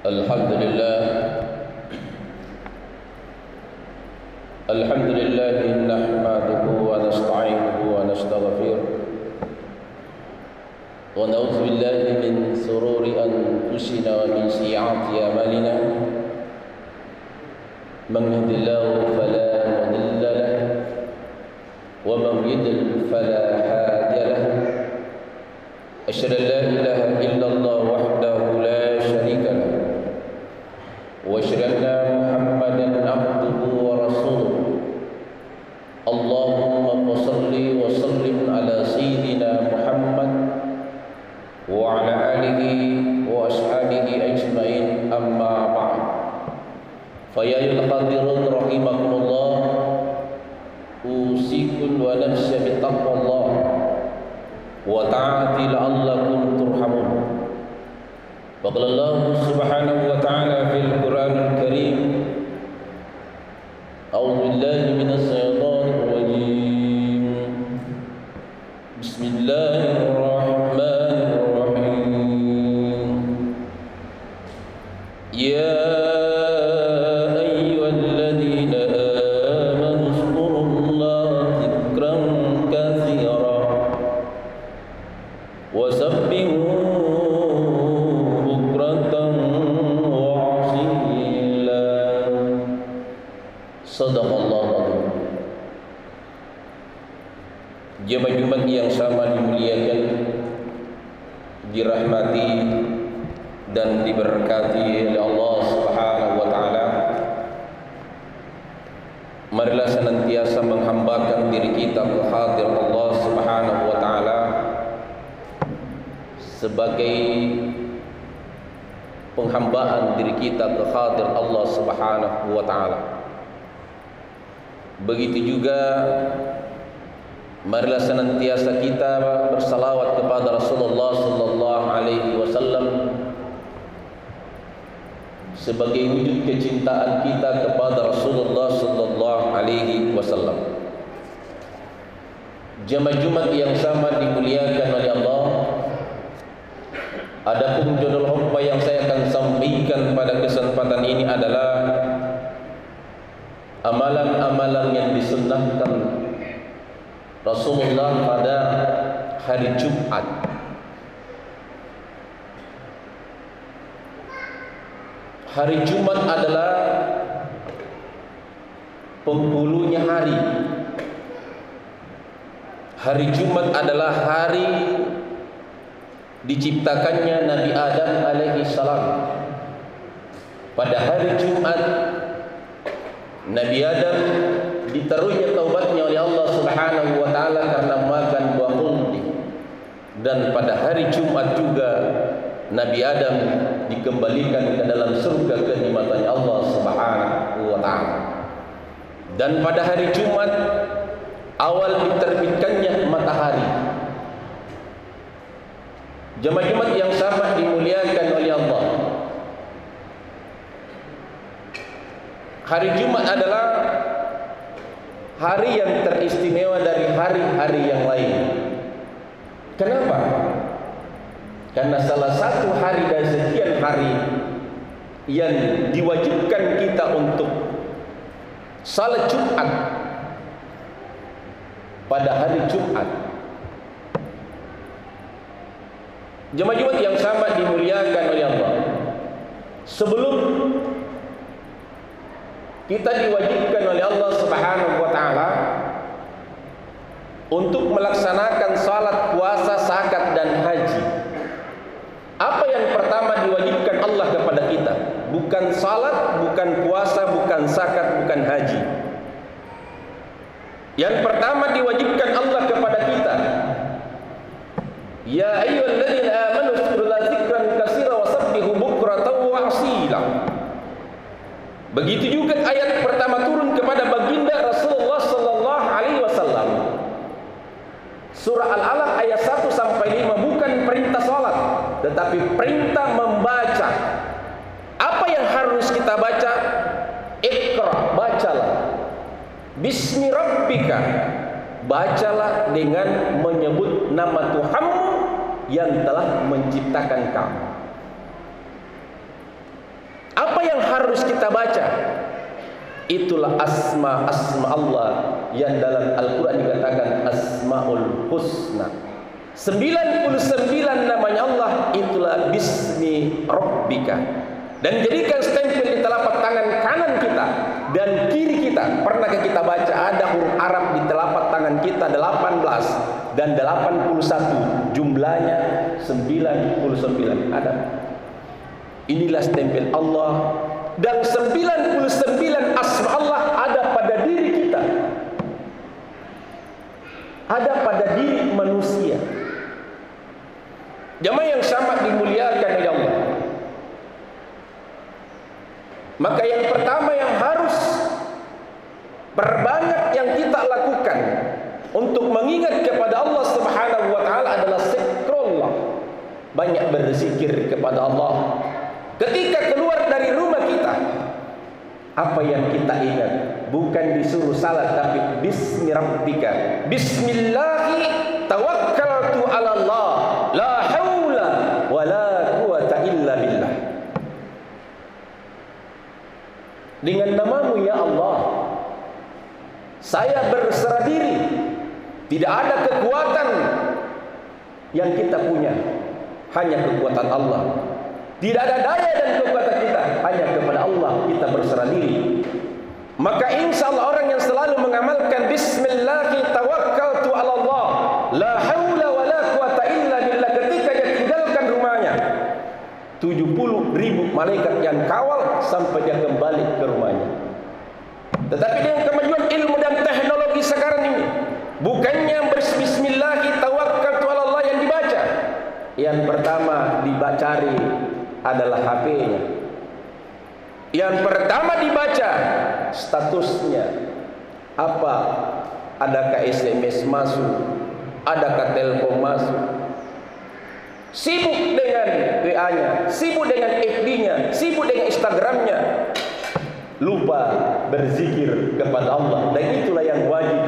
Alhamdulillah nahmaduhu wa nasta'inuhu wa nastaghfiruh wa na'udzu billahi min shururi anfusina wa min sayyiati a'malina man yahdihillahu fala mudilla lahu wa man yudlil fala hadiya lahu asyhadu an la ilaha illallah wahdahu la syarika lahu wa asyhadu anna Muhammadan abduhu wa rasuluh. Allahumma shalli wa sallim ala sayyidina Muhammad wa ala alihi wa ashabihi ajma'in, amma ba'd. Fa ya ayyuhal hadirun rahimakumullah, usikum wa nafsi bi taqwallah wa ta'ati la'allakum turhamun. Wa qala Allah subhanahu wa ta'ala fil Qur'anil Karim, a'udzu billahi minasy syaithanir rajim. Bismillahirrahmanirrahim. Ya ayyuhalladzina amanu zkurullaha dzikran katsira wa sabbihuhu bukratan wa asila. Sadaqallahu adzim. Jemaah Jumat yang sama dimuliakan, dirahmati dan diberkati oleh Allah Subhanahu wa taala. Marilah senantiasa menghambakan diri kita ke hadirat Allah Subhanahu wa taala sebagai penghambaan diri kita ke hadirat Allah Subhanahu wa taala. Begitu juga marilah senantiasa kita bersalawat kepada Rasulullah sallallahu alaihi wasallam sebagai wujud kecintaan kita kepada Rasulullah sallallahu alaihi wasallam. Jemaah Jumat yang sama dimuliakan oleh Allah. Adapun judul khutbah yang saya akan sampaikan pada kesempatan ini adalah amalan-amalan yang disunnahkan Rasulullah pada hari Jumat. Hari Jumat adalah penghulunya hari. Hari Jumat adalah hari diciptakannya Nabi Adam alaihi salam. Pada hari Jumat Nabi Adam diterunya taubatnya oleh Allah Subhanahu wa taala karena makan buah khuldi. Dan pada hari Jumat juga Nabi Adam dikembalikan ke dalam surga kenikmatannya Allah Subhanahu wa taala. Dan pada hari Jumat awal diterbitkannya matahari. Jemaah Jumat yang sama dimuliakan oleh Allah. Hari Jumat adalah hari yang teristimewa dari hari-hari yang lain. Kenapa? Karena salah satu hari dari sekian hari yang diwajibkan kita untuk salat Jumat pada hari Jumat. Jemaah Jumat yang sama dimuliakan oleh Allah. Sebelum kita diwajibkan oleh Allah Subhanahu wa taala untuk melaksanakan salat, puasa, zakat dan haji. Apa yang pertama diwajibkan Allah kepada kita? Bukan salat, bukan puasa, bukan zakat, bukan haji. Yang pertama diwajibkan Allah kepada kita, ya ayyuhalladzina amanu zkurullaha dzikran katsira wa sabbihu bukratan wa asila. Begitu juga ayat pertama turun kepada baginda Rasulullah sallallahu alaihi wasallam. Surah Al-Alaq ayat 1 sampai 5 bukan perintah salat, tetapi perintah membaca. Apa yang harus kita baca? Iqra, bacalah. Bismi rabbika, bacalah dengan menyebut nama Tuhanmu yang telah menciptakan kamu. yang harus kita baca? Itulah asma-asma Allah yang dalam Al-Quran dikatakan Asmaul Husna. 99 namanya Allah, itulah bismi Rabbika. Dan jadikan stempel di telapak tangan kanan kita dan kiri kita. Pernahkah kita baca ada huruf Arab di telapak tangan kita 18 dan 81, jumlahnya 99. Ada. Inilah stempel Allah. Dan 99 asma Allah ada pada diri kita, ada pada diri manusia. Jemaah yang sangat dimuliakan oleh Allah, maka yang pertama yang harus perbanyak yang kita lakukan untuk mengingat kepada Allah Subhanahu wa taala adalah zikrullah. Banyak berzikir kepada Allah. Ketika keluar dari rumah kita, apa yang kita ingat? Bukan disuruh salat, tapi bismi rabbika. Bismillahi tawakkaltu ala Allah, la haula wa la quwata illa billah. Dengan namamu ya Allah, saya berserah diri. Tidak ada kekuatan yang kita punya, hanya kekuatan Allah. Tidak ada daya dan kekuatan kita, hanya kepada Allah kita berserah diri. Maka insya Allah orang yang selalu mengamalkan Bismillahi tawakkaltu ala Allah, la haula wa la quwata illa billah, ketika dia tinggalkan rumahnya, 70.000 malaikat yang kawal sampai dia kembali ke rumahnya. Tetapi dengan kemajuan ilmu dan teknologi sekarang ini, bukannya Bismillahi tawakkaltu ala Allah yang dibaca, yang pertama dibacari adalah HP-nya. Yang pertama dibaca statusnya apa, adakah SMS masuk, adakah telepon masuk. Sibuk dengan WA-nya, sibuk dengan FB-nya, sibuk dengan Instagram-nya, lupa berzikir kepada Allah. Dan itulah yang wajib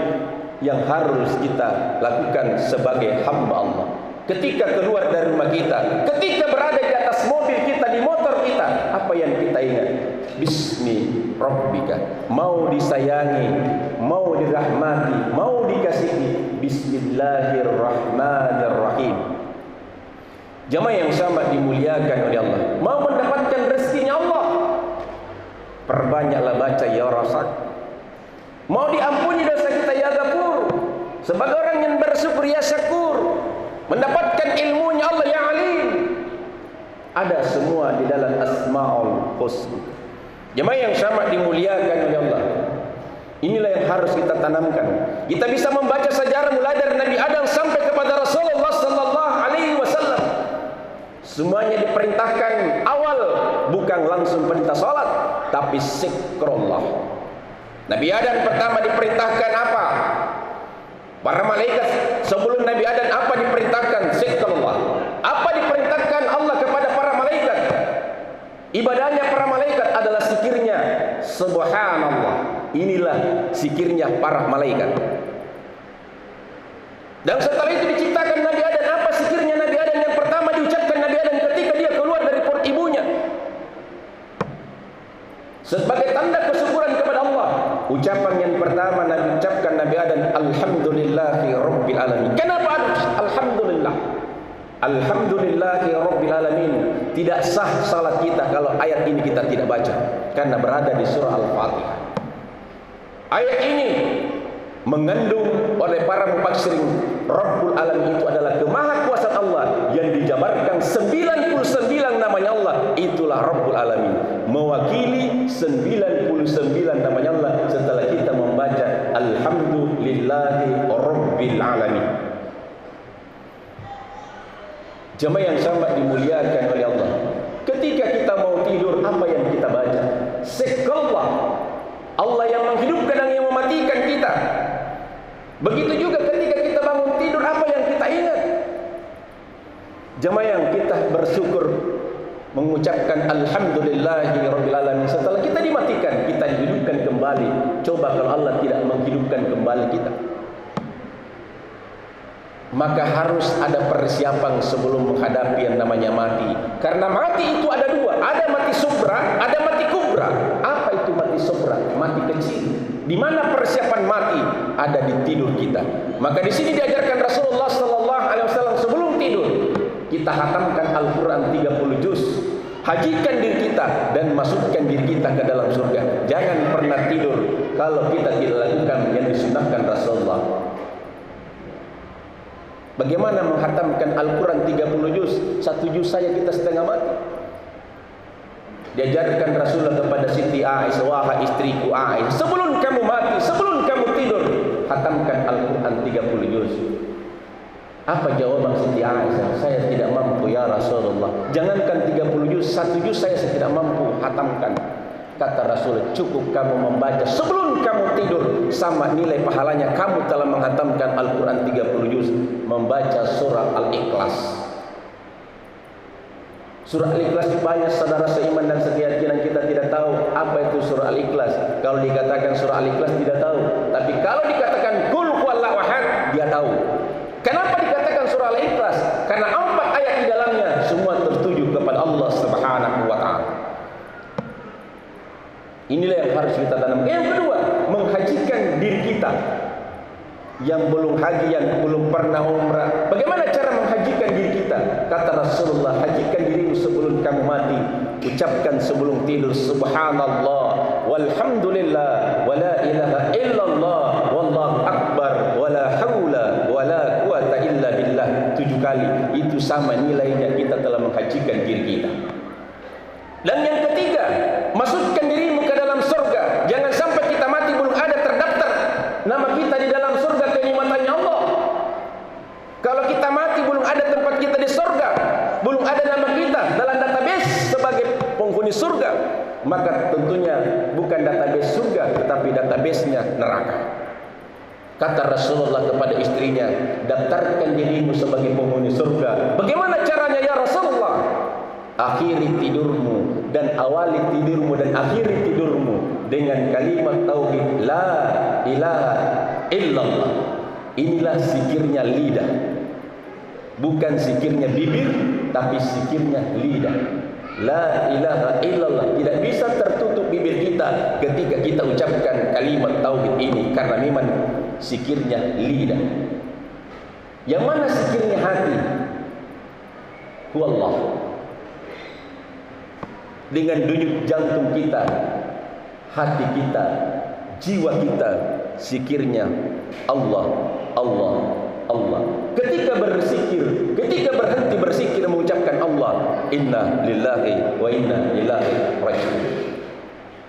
yang harus kita lakukan sebagai hamba Allah. Ketika keluar dari rumah kita, ketika berada di atas mobil kita, di motor kita, apa yang kita ingat? Bismi Rabbika. Mau disayangi, mau dirahmati, mau dikasihi, Bismillahirrahmanirrahim. Jemaah yang sama dimuliakan oleh Allah, mau mendapatkan rezekinya Allah, perbanyaklah baca ya Rasak. Mau diampuni dosa kita ya Ghafur, sebagai orang yang bersyukur ya Syakur. Mendapatkan ilmunya Allah yang alim, ada semua di dalam Asmaul Husna. Jemaah yang sama dimuliakan oleh Allah, inilah yang harus kita tanamkan. Kita bisa membaca sejarah mulai dari Nabi Adam sampai kepada Rasulullah sallallahu alaihi wasallam. Semuanya diperintahkan awal bukan langsung perintah salat, tapi zikrullah. Nabi Adam pertama diperintahkan apa? Para malaikat sebelum Nabi Adam apa diperintahkan? Zikrullah. Apa diperintahkan Allah kepada para malaikat? Ibadahnya para malaikat adalah zikirnya subhanallah. Inilah zikirnya para malaikat. Dan setelah itu diciptakan Nabi Adam. Apa zikirnya Nabi Adam? Yang pertama diucapkan Nabi Adam ketika dia keluar dari perut ibunya, sebagai tanda kesyukuran kepada Allah. Ucapan yang pertama Nabi ucapkan Nabi Adam, alhamdulillahi rabbil alamin. Kenapa alhamdulillah? Alhamdulillahi rabbil alamin. Tidak sah salat kita kalau ayat ini kita tidak baca, karena berada di surah Al-Fatihah. Ayat ini mengandung oleh para mufassirin, Rabbul Alamin itu adalah kemahakuasaan Allah yang dijabarkan 99 namanya Allah, itulah Rabbul Alamin, mewakili 99 namanya Allah setelah kita membaca Alhamdulillahi Rabbil Alamin. Jemaah yang sangat dimuliakan oleh Allah, ketika kita mau tidur apa yang kita baca? Zikrullah. Allah yang menghidupkan dan yang mematikan kita. Begitu juga ketika kita bangun tidur, apa yang kita ingat? Jemaah yang kita bersyukur mengucapkan alhamdulillahirabbil alamin, setelah kita dimatikan, kita dihidupkan kembali. Coba kalau Allah tidak menghidupkan kembali kita, maka harus ada persiapan sebelum menghadapi yang namanya mati. Karena mati itu ada dua, ada mati sughra, ada mati kubra. Apa itu mati sughra? Mati kecil. Di mana persiapan mati? Ada di tidur kita. Maka di sini diajarkan Rasulullah sallallahu alaihi wasallam sebelum tidur kita hatamkan Al-Qur'an 30 juz. Hajikan diri kita dan masukkan diri kita ke dalam surga. Jangan pernah tidur kalau kita tidak lakukan yang disunahkan Rasulullah. Bagaimana menghatamkan Al-Quran 30 juz? 1 juz saja kita setengah mati. Diajarkan Rasulullah kepada Siti Aisyah, wahai istriku Aisyah, sebelum kamu mati, sebelum kamu tidur, hatamkan Al-Quran 30 juz. Apa jawaban Siti Aisyah? Saya tidak mampu ya Rasulullah. Jangankan 30 juz, 1 juz saya tidak mampu hatamkan. Kata Rasul, cukup kamu membaca sebelum kamu tidur, sama nilai pahalanya kamu telah menghatamkan Al-Quran 30 juz, membaca surah Al-Ikhlas. Surah Al-Ikhlas banyak saudara seiman dan sekeyakinan kita tidak tahu apa itu surah Al-Ikhlas. Kalau dikatakan surah Al-Ikhlas tidak tahu, tapi kalau dikatakan Qul huwallahu ahad, dia tahu. Kenapa dikatakan surah Al-Ikhlas? Karena 4 ayat di dalamnya semua tertuju kepada Allah Subhanahu wa taala. Inilah yang harus kita tanam. Yang kedua, menghajikan diri kita. Yang belum haji, yang belum pernah umrah. Bagaimana cara menghajikan diri kita? Kata Rasulullah, hajikan dirimu sebelum kamu mati. Ucapkan sebelum tidur, subhanallah, walhamdulillah, wala ilaha illallah, wallahu akbar, wala hawla, wala quwata illa billah 7 kali. Itu sama nilainya kita telah menghajikan diri kita. Dan yang ketiga, masukkan dirimu ke dalam surga. Jangan sampai kita mati belum ada terdaftar nama kita di dalam surga kenikmatannya Allah. Kalau kita mati belum ada tempat kita di surga, belum ada nama kita dalam database sebagai penghuni surga, maka tentunya bukan database surga, tetapi database-nya neraka. Kata Rasulullah kepada istrinya, daftarkan dirimu sebagai penghuni surga. Bagaimana caranya ya Rasulullah? Akhiri tidurmu dan awali tidurmu dan akhiri tidurmu dengan kalimat tauhid la ilaha illallah. Inilah zikirnya lidah, bukan zikirnya bibir, tapi zikirnya lidah. La ilaha illallah. Tidak bisa tertutup bibir kita ketika kita ucapkan kalimat tauhid ini, karena memang zikirnya lidah. Yang mana zikirnya hati? Huwallah. Dengan denyut jantung kita, hati kita, jiwa kita, zikirnya Allah, Allah, Allah. Ketika berzikir, ketika berhenti berzikir mengucapkan Allah, inna lillahi wa inna ilaihi raji'un.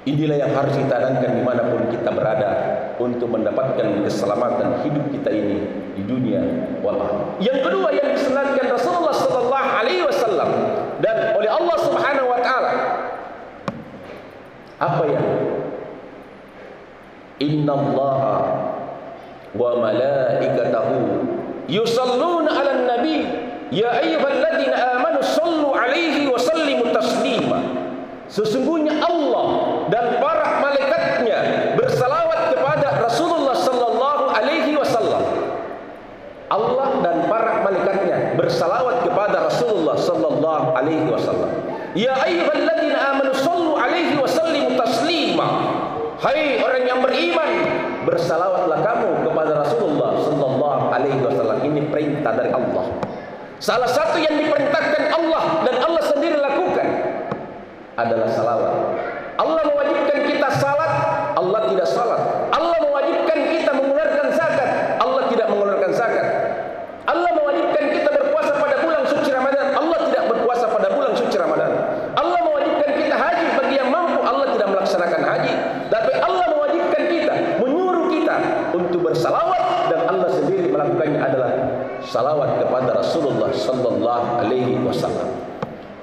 Inilah yang harus kita tanamkan dimanapun kita berada untuk mendapatkan keselamatan hidup kita ini di dunia wal akhirah. Yang kedua yang disunatkan Rasulullah sallallahu alaihi wasallam dan oleh Allah Subhanahu wa taala, apa yang innallaha wa malaikatahu yusalluna 'alan nabi ya ayyuhalladzina amanu sallu 'alaihi wa sallimu taslima. Sesungguhnya Allah dan para malaikatnya bersalawat kepada Rasulullah sallallahu alaihi wasallam. Allah dan para malaikatnya bersalawat kepada Rasulullah sallallahu alaihi wasallam. Ya ayyuhalladzina amanu sallu alaihi wa sallimu taslima. Hai orang yang beriman, bersalawatlah kamu kepada Rasulullah sallallahu alaihi wasallam. Ini perintah dari Allah. Salah satu yang diperintahkan Allah dan Allah sendiri lakukan adalah salawat. Allah mewajibkan kita salat, Allah tidak salat. Allah mewajibkan kita mengeluarkan zakat, Allah tidak mengeluarkan zakat. Allah mewajibkan kita berpuasa pada bulan suci Ramadan, Allah tidak berpuasa pada bulan suci Ramadan. Allah mewajibkan kita haji bagi yang mampu, Allah tidak melaksanakan haji. Tapi Allah mewajibkan kita, menyuruh kita untuk bersalawat, dan Allah sendiri melakukannya adalah salawat kepada Rasulullah sallallahu alaihi wasallam.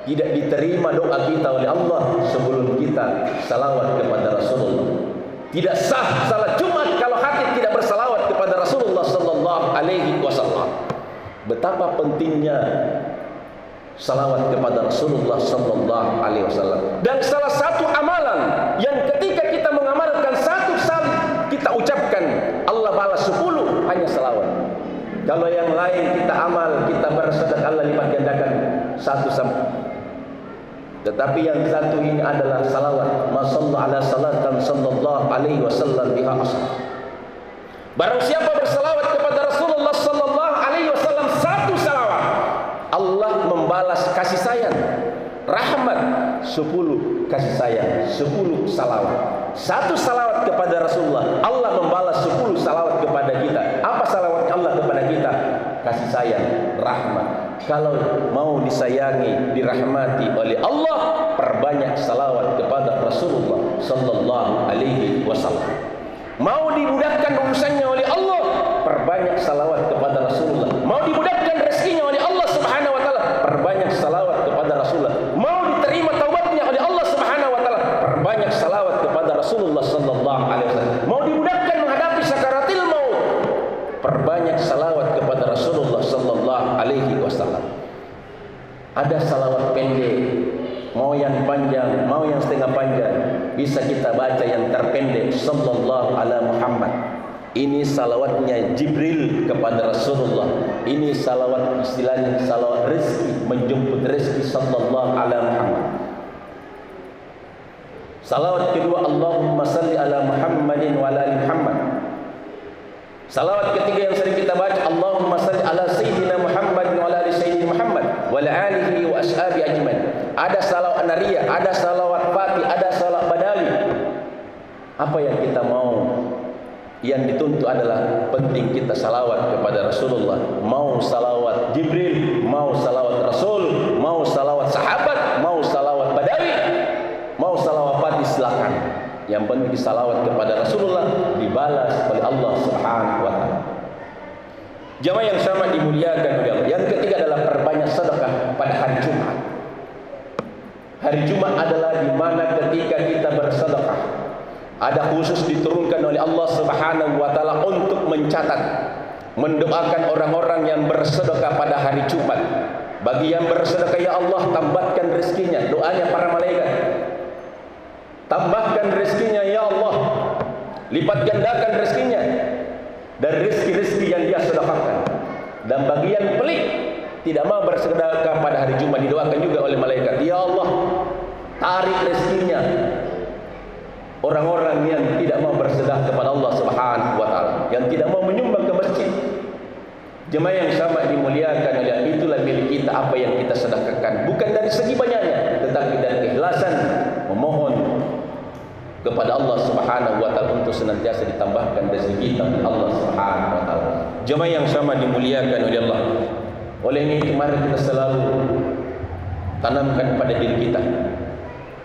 Tidak diterima doa kita oleh Allah sebelum kita salawat kepada Rasulullah. Tidak sah salat Jumat kalau hati tidak bersalawat kepada Rasulullah sallallahu alaihi wasallam. Betapa pentingnya salawat kepada Rasulullah sallallahu alaihi wasallam. Dan salah satu amalan yang ketika kita mengamalkan satu salib kita ucapkan Allah balas 10 hanya salawat. Kalau yang lain kita amal, kita bersedekah, Allah lipat gandakan satu sama. Tetapi yang satu ini adalah salawat. Ma shalla ala salatan sallallahu alaihi wasallam biha asr. Barang siapa bersalawat kepada Rasulullah sallallahu alaihi wasallam satu salawat, Allah membalas kasih sayang, rahmat 10 kasih sayang, 10 salawat. Satu salawat kepada Rasulullah, Allah membalas 10 salawat kepada kita. Apa salawatnya Allah kepada kita? Kasih sayang, rahmat. Kalau mau disayangi, dirahmati oleh Allah, perbanyak salawat kepada Rasulullah sallallahu alaihi wasallam. Mau dimudahkan urusannya oleh Allah, perbanyak salawat kepada Rasulullah. Mau dimudahkan rezekinya oleh Allah Subhanahu wa taala, perbanyak salawat kepada Rasulullah. Mau diterima taubatnya oleh Allah Subhanahu wa taala, perbanyak salawat kepada Rasulullah sallallahu alaihi wasallam. Mau dimudahkan menghadapi sakaratil maut, perbanyak salawat kepada Rasulullah sallallahu alaihi wasallam. Ada salawat pendek, mau yang panjang, mau yang setengah panjang, bisa kita baca yang terpendek, sallallahu ala Muhammad. Ini salawatnya Jibril kepada Rasulullah. Ini salawat, istilahnya salawat rezeki, menjemput rezeki, sallallahu ala Muhammad. Salawat kedua, Allahumma salli ala Muhammadin wa ala ali Muhammad. Salawat ketiga yang sering kita baca, Allahumma salli ala Sayyidina Muhammadin wa ala ali Sayyidina Muhammad wa ala alihi wa ashabi ajmain. Ada salawat nariyah, ada salawat fatih, ada salawat badawi. Apa yang kita mau? Yang dituntut adalah penting kita salawat kepada Rasulullah. Mau salawat Jibril, mau salawat Rasul, mau salawat sahabat, mau salawat badawi, mau salawat fatih, silakan. Yang penting salawat kepada Rasulullah dibalas oleh Allah Subhanahu wa taala. Jamaah yang sama dimuliakan oleh Allah. Yang ketiga adalah perbanyak sedekah pada hari Jumat. Hari Jumat adalah di mana ketika kita bersedekah, ada khusus diturunkan oleh Allah Subhanahu wa taala untuk mencatat, mendoakan orang-orang yang bersedekah pada hari Jumat. Bagi yang bersedekah, ya Allah tambahkan rezekinya, doanya para malaikat. Tambahkan rezekinya ya Allah, lipat gandakan rezekinya dari rezeki-rezeki yang dia sedekahkan. Dan bagi yang pelit, tidak mau bersedekah pada hari Jumat, didoakan juga oleh malaikat, ya Allah tarik rezekinya orang-orang yang tidak mau bersedekah kepada Allah Subhanahu wa taala, yang tidak mau menyumbang ke masjid. Jemaah yang sama dimuliakan oleh, itulah milik kita apa yang kita sedekahkan, bukan dari segi banyaknya, tetapi dari keikhlasan memohon kepada Allah Subhanahu wa taala untuk senantiasa ditambahkan rezeki kita oleh Allah Subhanahu wa taala. Jemaah yang sama dimuliakan oleh Allah. Oleh ini mari kita selalu tanamkan pada diri kita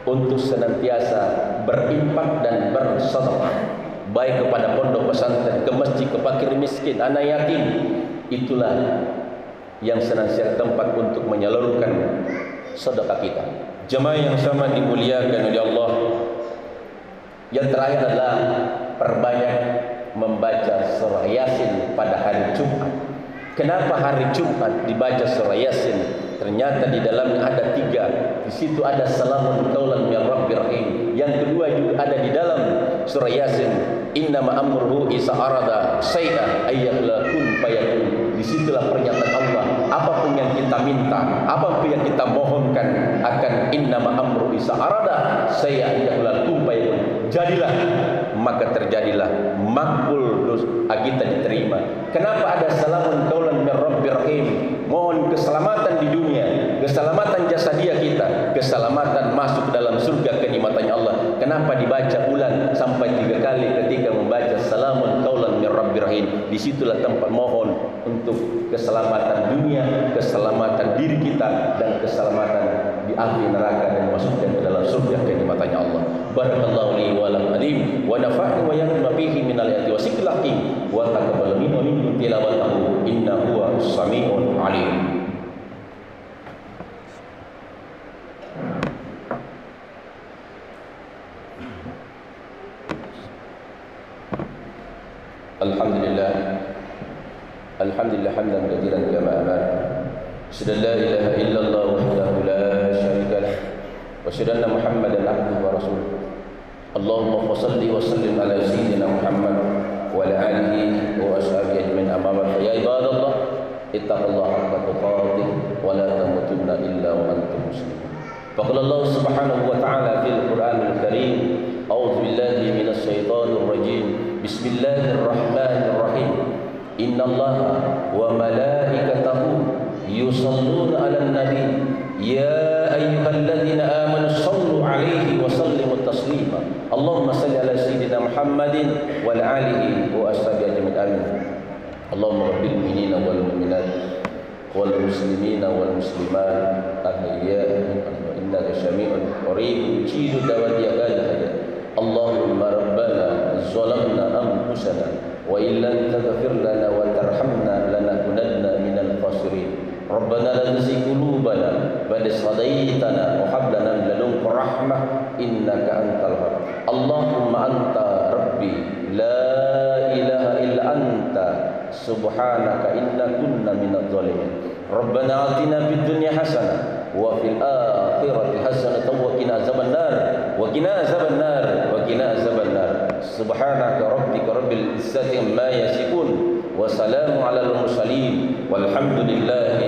untuk senantiasa berinfak dan bersedekah, baik kepada pondok pesantren, ke masjid, ke fakir miskin, anak yatim. Itulah yang senantiasa tempat untuk menyalurkan sedekah kita. Jemaah yang sama dimuliakan oleh Allah. Yang terakhir adalah perbanyak membaca surah Yasin pada hari Jumat. Kenapa hari Jumat dibaca surah Yasin? Ternyata di dalamnya ada 3. Di situ ada salamun qaulan min rabbir rahim. Yang kedua juga ada di dalam surah Yasin, innama amruhu iza arada syai'an ayyaqula kun fayakun. Disitulah pernyataan Allah, apapun yang kita minta, apapun yang kita mohonkan, akan innama amruhu iza arada syai'an ayyaqula kun fayakun. Jadilah, maka terjadilah, makbul doa kita diterima. Kenapa ada salamun qaulan min rabbir rahim? Mohon keselamatan di dunia, keselamatan jasadiah kita, keselamatan masuk dalam surga kenikmatannya Allah. Kenapa dibaca ulang sampai 3 kali ketika membaca salamun qaulan min rabbir rahim? Disitulah tempat mohon untuk keselamatan dunia, keselamatan diri kita, dan keselamatan di api neraka, dan masukkan ke dalam surga kenikmatannya Allah. Barakallahu li wa lam alim wa nafa'ni wa yaqma fihi min al-ayati wa sikril hakim wa taqabbal minni wa minkum tilawatahu innahu huwas samiul alim. Alhamdulillah, alhamdulillah hamdan katsiran kama amara. Asyhadu an la ilaha illallah wahdahu la syarika lah wa asyhadu anna Muhammadan abduhu wa rasuluh. Allahumma shalli wa sallim ala sayyidina Muhammad وعلى آله وأصحابه أجمعين. أما بعد فيا عباد الله اتقوا الله حق تقاته ولا تموتن إلا وأنتم مسلمون. فقال الله سبحانه وتعالى في القرآن الكريم: أعوذ بالله من الشيطان الرجيم، بسم الله الرحمن الرحيم، إن الله وملائكته يصلون على النبي يا أيها الذين آمنوا صلوا عليه وسلموا تسليما اللهم صل على سيدنا محمد وعلى آله وأصحابه أجمعين آمين. اللهم رب المؤمنين والمؤمنات والمسلمين والمسلمات الأحياء إنك سميع قريب مجيب الدعوات يا قادر. اللهم ربنا ظلمنا أنفسنا وإن لم تغفر لنا وترحمنا لنكونن من الخاسرين. ربنا لا تزغ قلوبنا بعد إذ هديتنا وهب لنا من لدنك رحمة إنك أنت الوهاب. اللهم أنت ربي لا إله إلا أنت سبحانك إنا كنا من الظالمين. ربنا آتنا في الدنيا حسنة وفي الآخرة حسنة وقنا عذاب النار وقنا عذاب النار وقنا عذاب النار. سبحانك ربك رب العزة عما يصفون وسلام على المرسلين والحمد لله